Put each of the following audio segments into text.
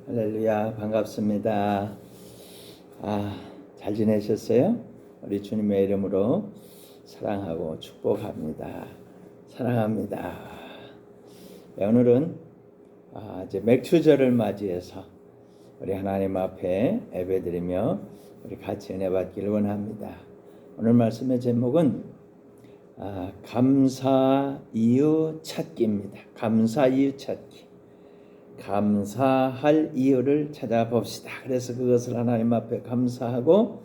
할렐루야, 반갑습니다. 잘 지내셨어요? 우리 주님의 이름으로 사랑하고 축복합니다. 사랑합니다. 오늘은 이제 맥추절을 맞이해서 우리 하나님 앞에 예배드리며 우리 같이 은혜 받기를 원합니다. 오늘 말씀의 제목은 감사 이유 찾기입니다. 감사 이유 찾기. 감사할 이유를 찾아봅시다. 그래서 그것을 하나님 앞에 감사하고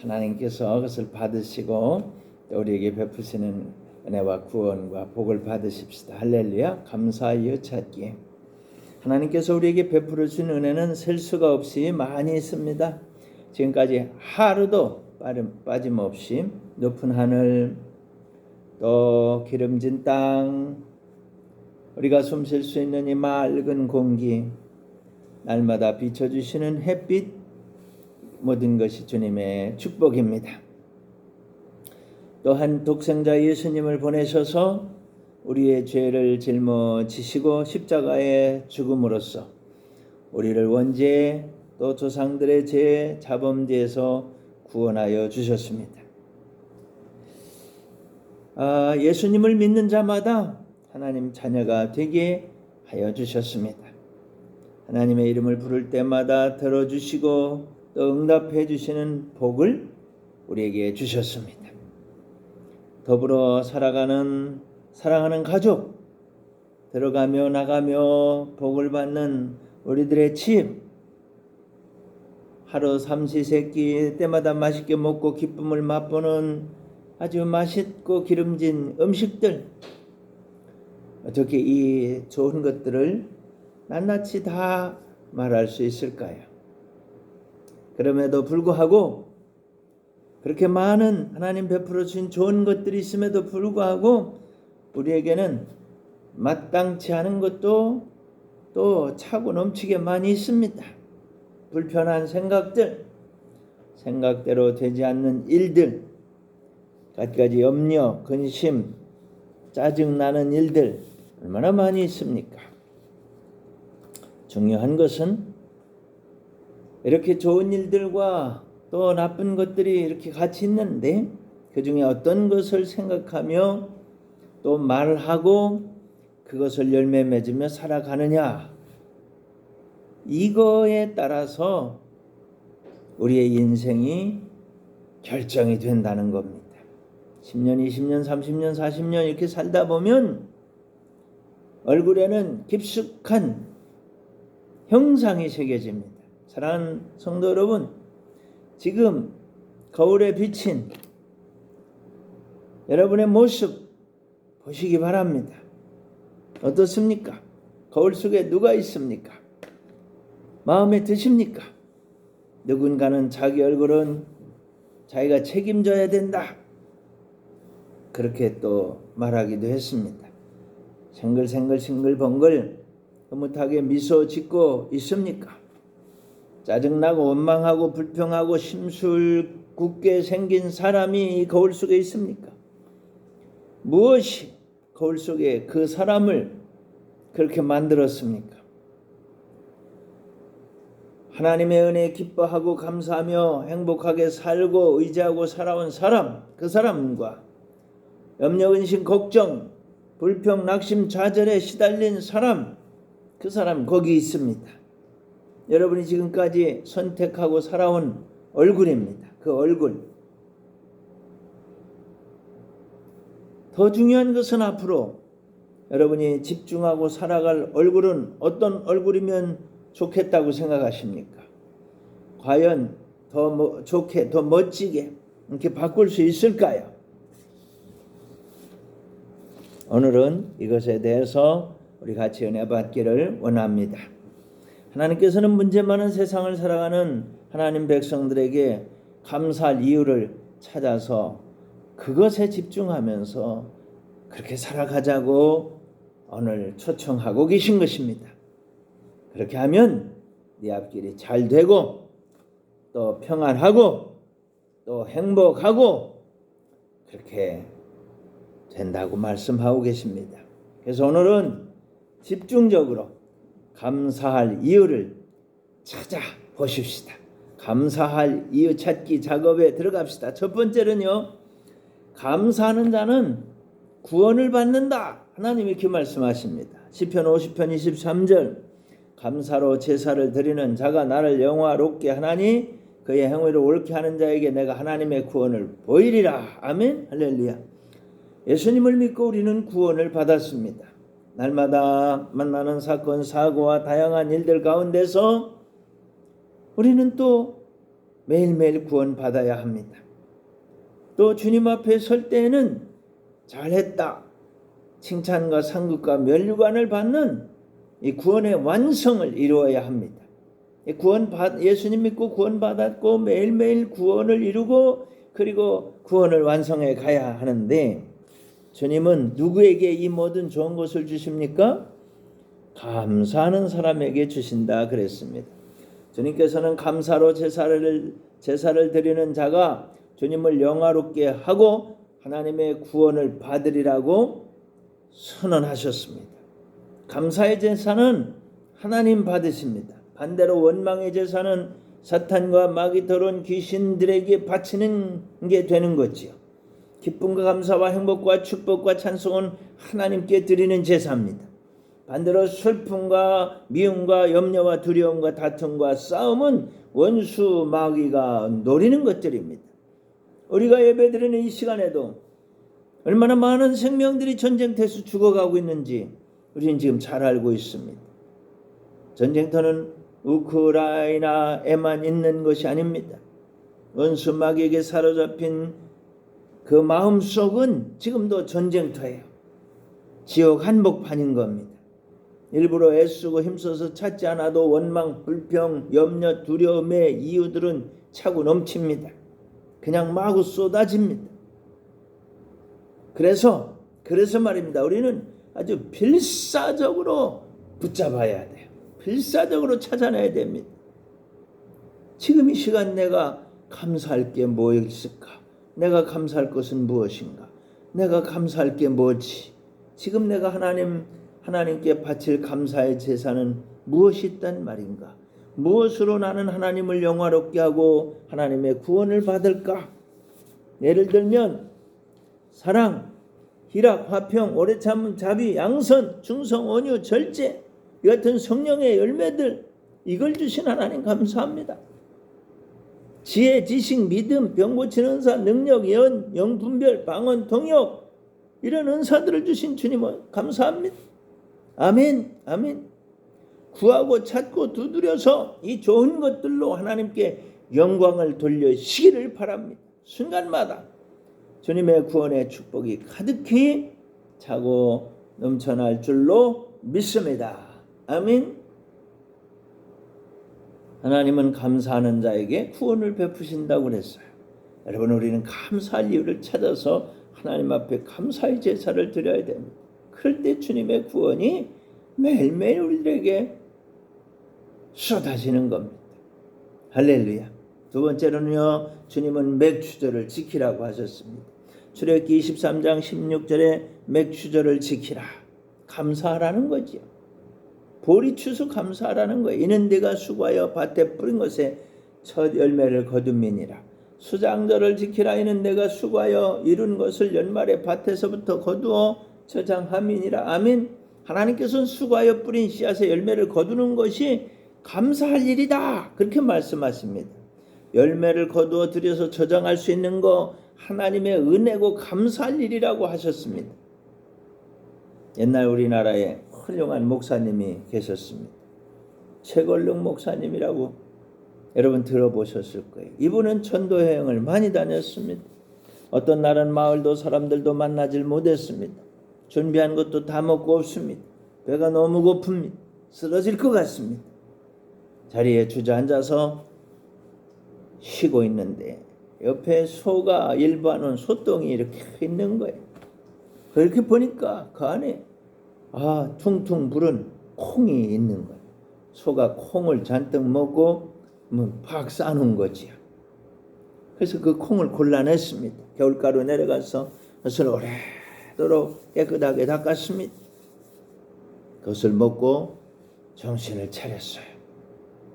하나님께서 그것을 받으시고 또 우리에게 베푸시는 은혜와 구원과 복을 받으십시다. 할렐루야. 감사 이유 찾기. 하나님께서 우리에게 베풀어 주신 은혜는 셀 수가 없이 많이 있습니다. 지금까지 하루도 빠짐없이 높은 하늘, 또 기름진 땅, 우리가 숨 쉴 수 있는 이 맑은 공기, 날마다 비춰주시는 햇빛, 모든 것이 주님의 축복입니다. 또한 독생자 예수님을 보내셔서 우리의 죄를 짊어지시고 십자가에 죽음으로써 우리를 원죄 또 조상들의 죄 자범죄에서 구원하여 주셨습니다. 예수님을 믿는 자마다 하나님 자녀가 되게 하여 주셨습니다. 하나님의 이름을 부를 때마다 들어주시고 또 응답해 주시는 복을 우리에게 주셨습니다. 더불어 살아가는 사랑하는 가족, 들어가며 나가며 복을 받는 우리들의 집, 하루 삼시세끼 때마다 맛있게 먹고 기쁨을 맛보는 아주 맛있고 기름진 음식들, 어떻게 이 좋은 것들을 낱낱이 다 말할 수 있을까요? 그럼에도 불구하고 그렇게 많은 하나님 베풀어 주신 좋은 것들이 있음에도 불구하고 우리에게는 마땅치 않은 것도 또 차고 넘치게 많이 있습니다. 불편한 생각들, 생각대로 되지 않는 일들, 갖가지 염려, 근심, 짜증나는 일들 얼마나 많이 있습니까? 중요한 것은 이렇게 좋은 일들과 또 나쁜 것들이 이렇게 같이 있는데 그 중에 어떤 것을 생각하며 또 말하고 그것을 열매 맺으며 살아가느냐, 이거에 따라서 우리의 인생이 결정이 된다는 겁니다. 10년, 20년, 30년, 40년 이렇게 살다 보면 얼굴에는 깊숙한 형상이 새겨집니다. 사랑하는 성도 여러분, 지금 거울에 비친 여러분의 모습 보시기 바랍니다. 어떻습니까? 거울 속에 누가 있습니까? 마음에 드십니까? 누군가는 자기 얼굴은 자기가 책임져야 된다, 그렇게 또 말하기도 했습니다. 생글생글 싱글벙글 흐뭇하게 미소 짓고 있습니까? 짜증나고 원망하고 불평하고 심술궂게 생긴 사람이 이 거울 속에 있습니까? 무엇이 거울 속에 그 사람을 그렇게 만들었습니까? 하나님의 은혜에 기뻐하고 감사하며 행복하게 살고 의지하고 살아온 사람, 그 사람과 염려, 근심, 걱정, 불평, 낙심, 좌절에 시달린 사람, 그 사람 거기 있습니다. 여러분이 지금까지 선택하고 살아온 얼굴입니다. 그 얼굴. 더 중요한 것은 앞으로 여러분이 집중하고 살아갈 얼굴은 어떤 얼굴이면 좋겠다고 생각하십니까? 과연 더 좋게, 더 멋지게 이렇게 바꿀 수 있을까요? 오늘은 이것에 대해서 우리 같이 은혜 받기를 원합니다. 하나님께서는 문제 많은 세상을 살아가는 하나님 백성들에게 감사할 이유를 찾아서 그것에 집중하면서 그렇게 살아가자고 오늘 초청하고 계신 것입니다. 그렇게 하면 네 앞길이 잘 되고 또 평안하고 또 행복하고 그렇게 된다고 말씀하고 계십니다. 그래서 오늘은 집중적으로 감사할 이유를 찾아보십시다. 감사할 이유 찾기 작업에 들어갑시다. 첫 번째는요, 감사하는 자는 구원을 받는다. 하나님이 이렇게 말씀하십니다. 시편 50편 23절, 감사로 제사를 드리는 자가 나를 영화롭게 하나니 그의 행위를 옳게 하는 자에게 내가 하나님의 구원을 보이리라. 아멘. 할렐루야. 예수님을 믿고 우리는 구원을 받았습니다. 날마다 만나는 사건 사고와 다양한 일들 가운데서 우리는 또 매일매일 구원받아야 합니다. 또 주님 앞에 설 때에는 잘했다, 칭찬과 상급과 면류관을 받는 이 구원의 완성을 이루어야 합니다. 예수님 믿고 구원받았고 매일매일 구원을 이루고 그리고 구원을 완성해 가야 하는데, 주님은 누구에게 이 모든 좋은 것을 주십니까? 감사하는 사람에게 주신다 그랬습니다. 주님께서는 감사로 제사를 드리는 자가 주님을 영화롭게 하고 하나님의 구원을 받으리라고 선언하셨습니다. 감사의 제사는 하나님 받으십니다. 반대로 원망의 제사는 사탄과 마귀 더러운 귀신들에게 바치는 게 되는 거지요. 기쁨과 감사와 행복과 축복과 찬송은 하나님께 드리는 제사입니다. 반대로 슬픔과 미움과 염려와 두려움과 다툼과 싸움은 원수 마귀가 노리는 것들입니다. 우리가 예배드리는 이 시간에도 얼마나 많은 생명들이 전쟁터에서 죽어가고 있는지 우리는 지금 잘 알고 있습니다. 전쟁터는 우크라이나에만 있는 것이 아닙니다. 원수 마귀에게 사로잡힌 그 마음속은 지금도 전쟁터예요. 지옥 한복판인 겁니다. 일부러 애쓰고 힘써서 찾지 않아도 원망, 불평, 염려, 두려움의 이유들은 차고 넘칩니다. 그냥 마구 쏟아집니다. 그래서 말입니다. 우리는 아주 필사적으로 붙잡아야 돼요. 필사적으로 찾아내야 됩니다. 지금 이 시간 내가 감사할 게 뭐 있을까? 내가 감사할 것은 무엇인가? 내가 감사할 게 뭐지? 지금 내가 하나님께 바칠 감사의 제사는 무엇이 있단 말인가? 무엇으로 나는 하나님을 영화롭게 하고 하나님의 구원을 받을까? 예를 들면 사랑, 희락, 화평, 오래 참음, 자비, 양선, 충성, 온유, 절제, 이 같은 성령의 열매들, 이걸 주신 하나님 감사합니다. 지혜, 지식, 믿음, 병 고치는 은사, 능력, 예언, 영분별, 방언, 통역, 이런 은사들을 주신 주님을 감사합니다. 아멘, 아멘. 구하고 찾고 두드려서 이 좋은 것들로 하나님께 영광을 돌려시기를 바랍니다. 순간마다 주님의 구원의 축복이 가득히 차고 넘쳐날 줄로 믿습니다. 아멘. 하나님은 감사하는 자에게 구원을 베푸신다고 그랬어요. 여러분, 우리는 감사할 이유를 찾아서 하나님 앞에 감사의 제사를 드려야 됩니다. 그럴 때 주님의 구원이 매일매일 우리들에게 쏟아지는 겁니다. 할렐루야. 두 번째로는요, 주님은 맥추절을 지키라고 하셨습니다. 출애굽기 23장 16절에 맥추절을 지키라. 감사하라는 거지요. 보리 추수 감사하라는 거예요. 이는 네가 수고하여 밭에 뿌린 것에 첫 열매를 거둠이니라. 수장절을 지키라. 이는 내가 수고하여 이룬 것을 연말에 밭에서부터 거두어 저장함이니라. 아멘. 하나님께서는 수고하여 뿌린 씨앗의 열매를 거두는 것이 감사할 일이다, 그렇게 말씀하십니다. 열매를 거두어 들여서 저장할 수 있는 거 하나님의 은혜고 감사할 일이라고 하셨습니다. 옛날 우리나라에 훌륭한 목사님이 계셨습니다. 최걸릉 목사님이라고 여러분 들어보셨을 거예요. 이분은 전도 여행을 많이 다녔습니다. 어떤 날은 마을도 사람들도 만나질 못했습니다. 준비한 것도 다 먹고 없습니다. 배가 너무 고픕니다. 쓰러질 것 같습니다. 자리에 주저앉아서 쉬고 있는데 옆에 소가 일부하는 소똥이 이렇게 있는 거예요. 그렇게 보니까 그 안에 퉁퉁 부른 콩이 있는 거예요. 소가 콩을 잔뜩 먹고 팍 싸놓은 거지요. 그래서 그 콩을 골라냈습니다. 겨울가루 내려가서 그것을 오래도록 깨끗하게 닦았습니다. 그것을 먹고 정신을 차렸어요.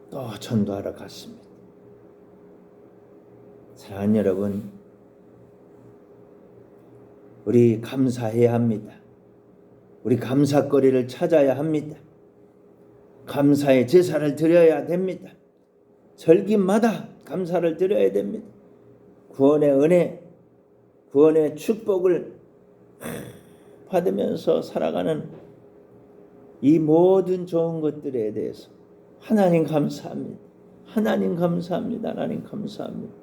또 전도하러 갔습니다. 사랑하는 여러분, 우리 감사해야 합니다. 우리 감사거리를 찾아야 합니다. 감사의 제사를 드려야 됩니다. 절기마다 감사를 드려야 됩니다. 구원의 은혜, 구원의 축복을 받으면서 살아가는 이 모든 좋은 것들에 대해서 하나님 감사합니다. 하나님 감사합니다. 하나님 감사합니다.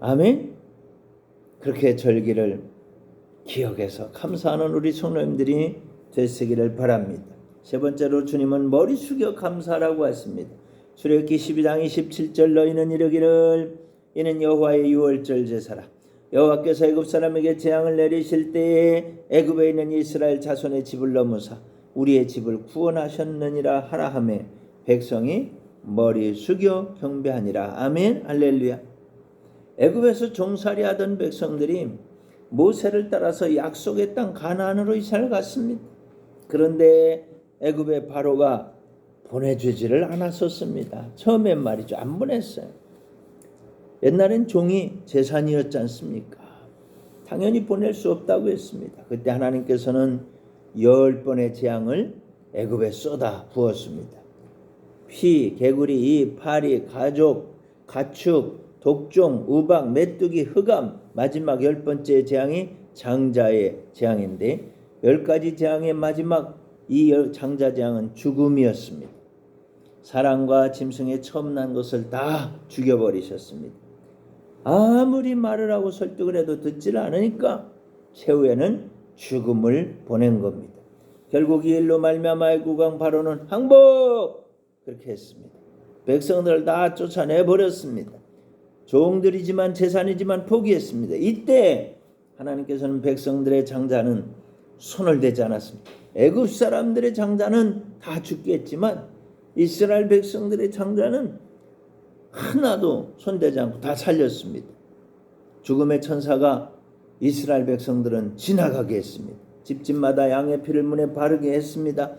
아멘. 그렇게 절기를 기억해서 감사하는 우리 성도님들이 되시기를 바랍니다. 세 번째로 주님은 머리 숙여 감사라고 하십니다. 출애굽기 12장 27절 너희는 이르기를 이는 여호와의 유월절 제사라. 여호와께서 애굽 사람에게 재앙을 내리실 때에 애굽에 있는 이스라엘 자손의 집을 넘으사 우리의 집을 구원하셨느니라 하라 하매 백성이 머리 숙여 경배하니라. 아멘. 할렐루야. 애굽에서 종살이하던 백성들이 모세를 따라서 약속의 땅 가나안으로 이사를 갔습니다. 그런데 애굽의 바로가 보내주지를 않았었습니다. 처음엔 말이죠. 안 보냈어요. 옛날엔 종이 재산이었지 않습니까? 당연히 보낼 수 없다고 했습니다. 그때 하나님께서는 10번의 재앙을 애굽에 쏟아 부었습니다. 피, 개구리, 이, 파리, 가족, 가축, 독종, 우박, 메뚜기, 흑암, 마지막 10번째 재앙이 장자의 재앙인데 10가지 재앙의 마지막 이 장자 재앙은 죽음이었습니다. 사람과 짐승의 처음 난 것을 다 죽여버리셨습니다. 아무리 말을 하고 설득을 해도 듣지를 않으니까 최후에는 죽음을 보낸 겁니다. 결국 이 일로 말미암아 애굽 왕 바로는 항복 그렇게 했습니다. 백성들을 다 쫓아내버렸습니다. 종들이지만 재산이지만 포기했습니다. 이때 하나님께서는 백성들의 장자는 손을 대지 않았습니다. 애굽 사람들의 장자는 다 죽겠지만 이스라엘 백성들의 장자는 하나도 손대지 않고 다 살렸습니다. 죽음의 천사가 이스라엘 백성들은 지나가게 했습니다. 집집마다 양의 피를 문에 바르게 했습니다.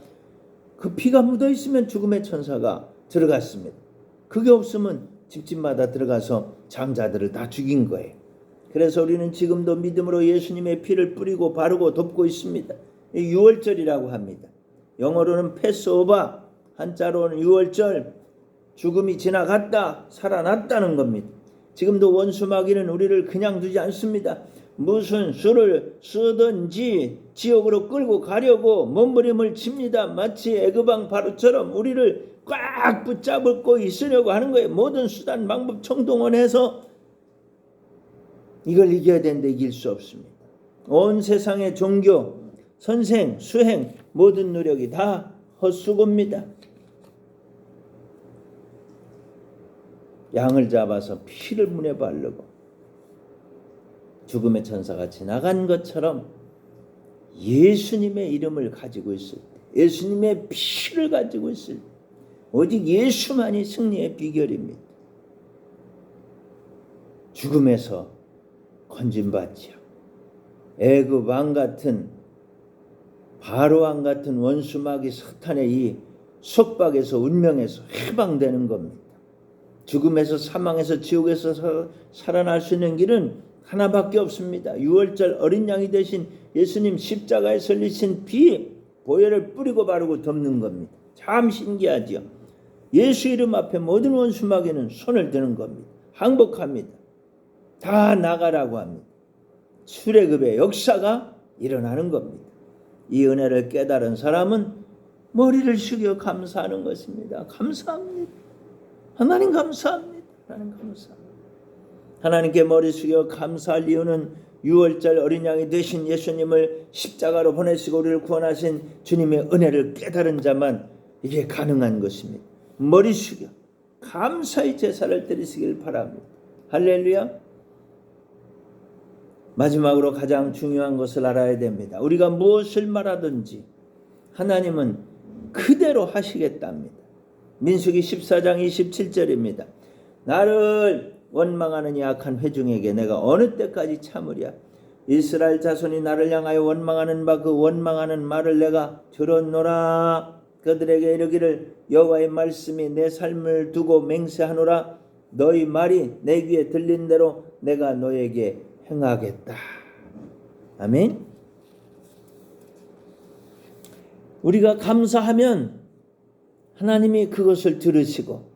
그 피가 묻어 있으면 죽음의 천사가 들어갔습니다. 그게 없으면 집집마다 들어가서 장자들을 다 죽인 거예요. 그래서 우리는 지금도 믿음으로 예수님의 피를 뿌리고 바르고 돕고 있습니다. 유월절이라고 합니다. 영어로는 패스오버, 한자로는 유월절, 죽음이 지나갔다 살아났다는 겁니다. 지금도 원수 마귀는 우리를 그냥 두지 않습니다. 무슨 수를 쓰든지 지옥으로 끌고 가려고 몸부림을 칩니다. 마치 애굽 왕 바로처럼 우리를 꽉 붙잡고 있으려고 하는 거예요. 모든 수단 방법 총동원해서 이걸 이겨야 되는데 이길 수 없습니다. 온 세상의 종교, 선생, 수행 모든 노력이 다 헛수고입니다. 양을 잡아서 피를 문에 바르고 죽음의 천사가 지나간 것처럼 예수님의 이름을 가지고 있을 때, 예수님의 피를 가지고 있을 때 오직 예수만이 승리의 비결입니다. 죽음에서 건진받지요. 애굽 왕 같은 바로 왕 같은 원수 마귀 사탄의 이 속박에서 운명에서 해방되는 겁니다. 죽음에서 사망에서 지옥에서 살아날 수 있는 길은 하나밖에 없습니다. 유월절 어린 양이 되신 예수님 십자가에 설리신 피 보혈을 뿌리고 바르고 덮는 겁니다. 참 신기하죠. 예수 이름 앞에 모든 원수 마귀는 손을 드는 겁니다. 항복합니다. 다 나가라고 합니다. 출애굽의 역사가 일어나는 겁니다. 이 은혜를 깨달은 사람은 머리를 숙여 감사하는 것입니다. 감사합니다. 하나님 감사합니다. 하나님 감사합니다. 하나님께 머리 숙여 감사할 이유는 유월절 어린 양이 되신 예수님을 십자가로 보내시고 우리를 구원하신 주님의 은혜를 깨달은 자만 이게 가능한 것입니다. 머리 숙여 감사의 제사를 드리시길 바랍니다. 할렐루야. 마지막으로 가장 중요한 것을 알아야 됩니다. 우리가 무엇을 말하든지 하나님은 그대로 하시겠답니다. 민수기 14장 27절입니다. 나를 원망하는 약한 회중에게 내가 어느 때까지 참으랴. 이스라엘 자손이 나를 향하여 원망하는 바 그 원망하는 말을 내가 들었노라. 그들에게 이르기를 여호와의 말씀이 내 삶을 두고 맹세하노라. 너희 말이 내 귀에 들린 대로 내가 너에게 행하겠다. 아멘. 우리가 감사하면 하나님이 그것을 들으시고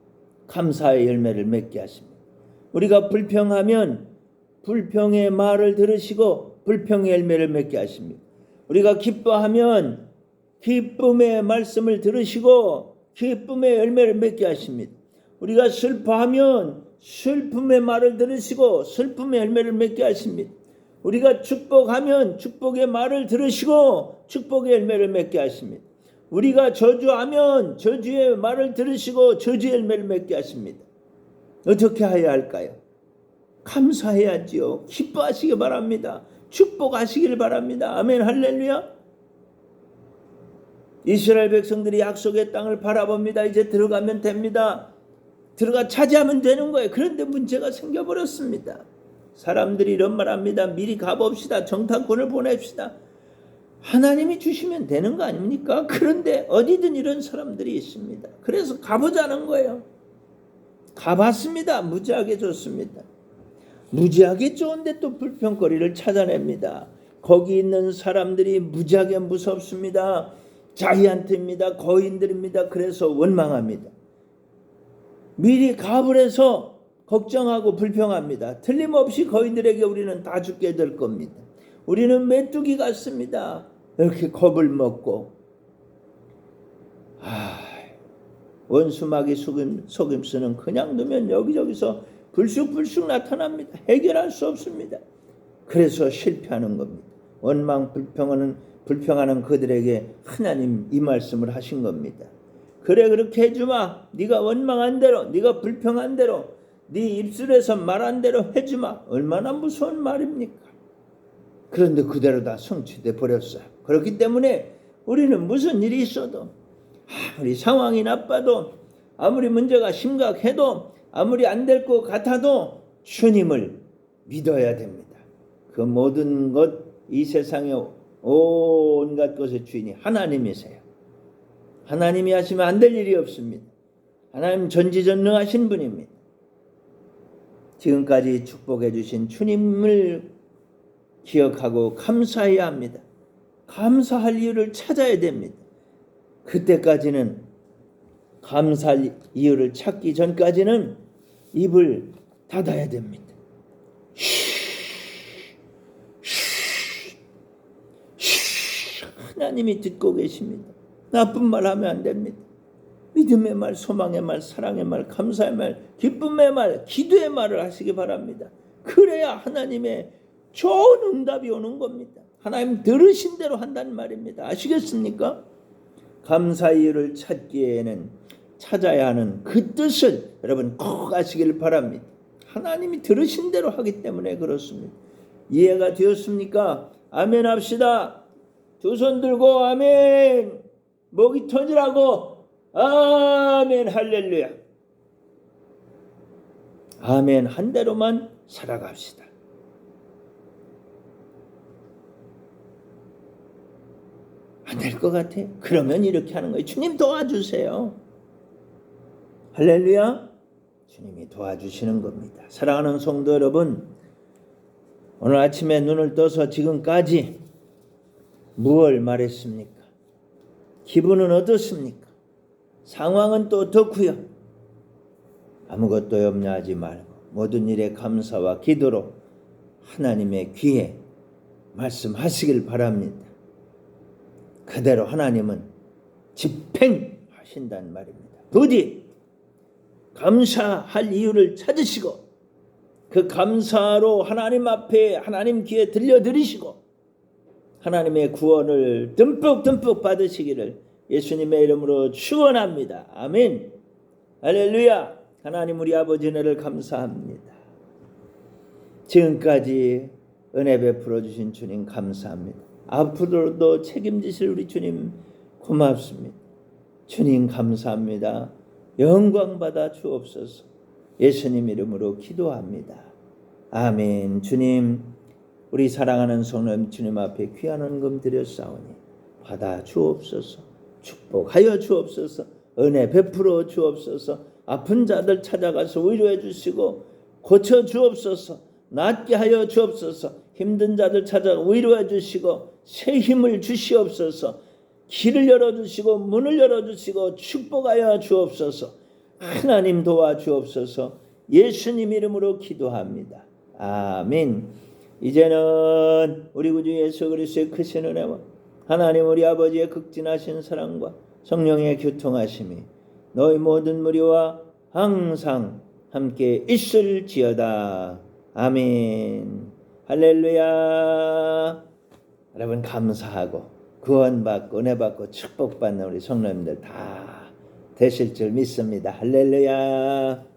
감사의 열매를 맺게 하십니다. 우리가 불평하면 불평의 말을 들으시고 불평의 열매를 맺게 하십니다. 우리가 기뻐하면 기쁨의 말씀을 들으시고 기쁨의 열매를 맺게 하십니다. 우리가 슬퍼하면 슬픔의 말을 들으시고 슬픔의 열매를 맺게 하십니다. 우리가 축복하면 축복의 말을 들으시고 축복의 열매를 맺게 하십니다. 우리가 저주하면 저주의 말을 들으시고 저주의 열매를 맺게 하십니다. 어떻게 해야 할까요? 감사해야지요. 기뻐하시기 바랍니다. 축복하시길 바랍니다. 아멘. 할렐루야. 이스라엘 백성들이 약속의 땅을 바라봅니다. 이제 들어가면 됩니다. 들어가 차지하면 되는 거예요. 그런데 문제가 생겨버렸습니다. 사람들이 이런 말합니다. 미리 가봅시다. 정탐꾼을 보냅시다. 하나님이 주시면 되는 거 아닙니까? 그런데 어디든 이런 사람들이 있습니다. 그래서 가보자는 거예요. 가봤습니다. 무지하게 좋습니다. 무지하게 좋은데 또 불평거리를 찾아냅니다. 거기 있는 사람들이 무지하게 무섭습니다. 자이언트입니다. 거인들입니다. 그래서 원망합니다. 미리 갑을 해서 걱정하고 불평합니다. 틀림없이 거인들에게 우리는 다 죽게 될 겁니다. 우리는 메뚜기 같습니다. 이렇게 겁을 먹고 원수마귀 속임수는 그냥 두면 여기저기서 불쑥불쑥 나타납니다. 해결할 수 없습니다. 그래서 실패하는 겁니다. 원망 불평하는 그들에게 하나님 이 말씀을 하신 겁니다. 그래 그렇게 해주마. 네가 원망한 대로 네가 불평한 대로 네 입술에서 말한 대로 해주마. 얼마나 무서운 말입니까? 그런데 그대로 다 성취돼 버렸어요. 그렇기 때문에 우리는 무슨 일이 있어도 아무리 상황이 나빠도 아무리 문제가 심각해도 아무리 안 될 것 같아도 주님을 믿어야 됩니다. 그 모든 것, 이 세상의 온갖 것의 주인이 하나님이세요. 하나님이 하시면 안 될 일이 없습니다. 하나님 전지전능하신 분입니다. 지금까지 축복해 주신 주님을 기억하고 감사해야 합니다. 감사할 이유를 찾아야 됩니다. 그때까지는 감사할 이유를 찾기 전까지는 입을 닫아야 됩니다. 하나님이 듣고 계십니다. 나쁜 말 하면 안 됩니다. 믿음의 말, 소망의 말, 사랑의 말, 감사의 말, 기쁨의 말, 기도의 말을 하시기 바랍니다. 그래야 하나님의 좋은 응답이 오는 겁니다. 하나님 들으신 대로 한다는 말입니다. 아시겠습니까? 감사 이유를 찾기에는 찾아야 하는 그 뜻을 여러분 꼭 아시길 바랍니다. 하나님이 들으신 대로 하기 때문에 그렇습니다. 이해가 되었습니까? 아멘 합시다. 두 손 들고 아멘. 목이 터지라고 아멘. 할렐루야. 아멘 한 대로만 살아갑시다. 안 될 것 같아? 그러면 이렇게 하는 거예요. 주님 도와주세요. 할렐루야. 주님이 도와주시는 겁니다. 사랑하는 성도 여러분, 오늘 아침에 눈을 떠서 지금까지 무엇을 말했습니까? 기분은 어떻습니까? 상황은 또 어떻고요? 아무것도 염려하지 말고 모든 일에 감사와 기도로 하나님의 귀에 말씀하시길 바랍니다. 그대로 하나님은 집행하신다는 말입니다. 부디 감사할 이유를 찾으시고 그 감사로 하나님 앞에 하나님 귀에 들려드리시고 하나님의 구원을 듬뿍 받으시기를 예수님의 이름으로 축원합니다. 아멘. 할렐루야. 하나님 우리 아버지 은혜를 감사합니다. 지금까지 은혜 베풀어 주신 주님 감사합니다. 앞으로도 책임지실 우리 주님 고맙습니다. 주님 감사합니다. 영광 받아 주옵소서. 예수님 이름으로 기도합니다. 아멘. 주님 우리 사랑하는 성도님 주님 앞에 귀한 헌금 드렸사오니 받아 주옵소서. 축복하여 주옵소서. 은혜 베풀어 주옵소서. 아픈 자들 찾아가서 위로해 주시고 고쳐 주옵소서. 낫게 하여 주옵소서. 힘든 자들 찾아가 위로해 주시고 새 힘을 주시옵소서. 길을 열어주시고 문을 열어주시고 축복하여 주옵소서. 하나님 도와주옵소서. 예수님 이름으로 기도합니다. 아멘. 이제는 우리 구주 예수 그리스도의 크신 은혜와 하나님 우리 아버지의 극진하신 사랑과 성령의 교통하심이 너희 모든 무리와 항상 함께 있을지어다. 아멘. 할렐루야. 여러분 감사하고 구원받고 은혜받고 축복받는 우리 성도님들 다 되실 줄 믿습니다. 할렐루야.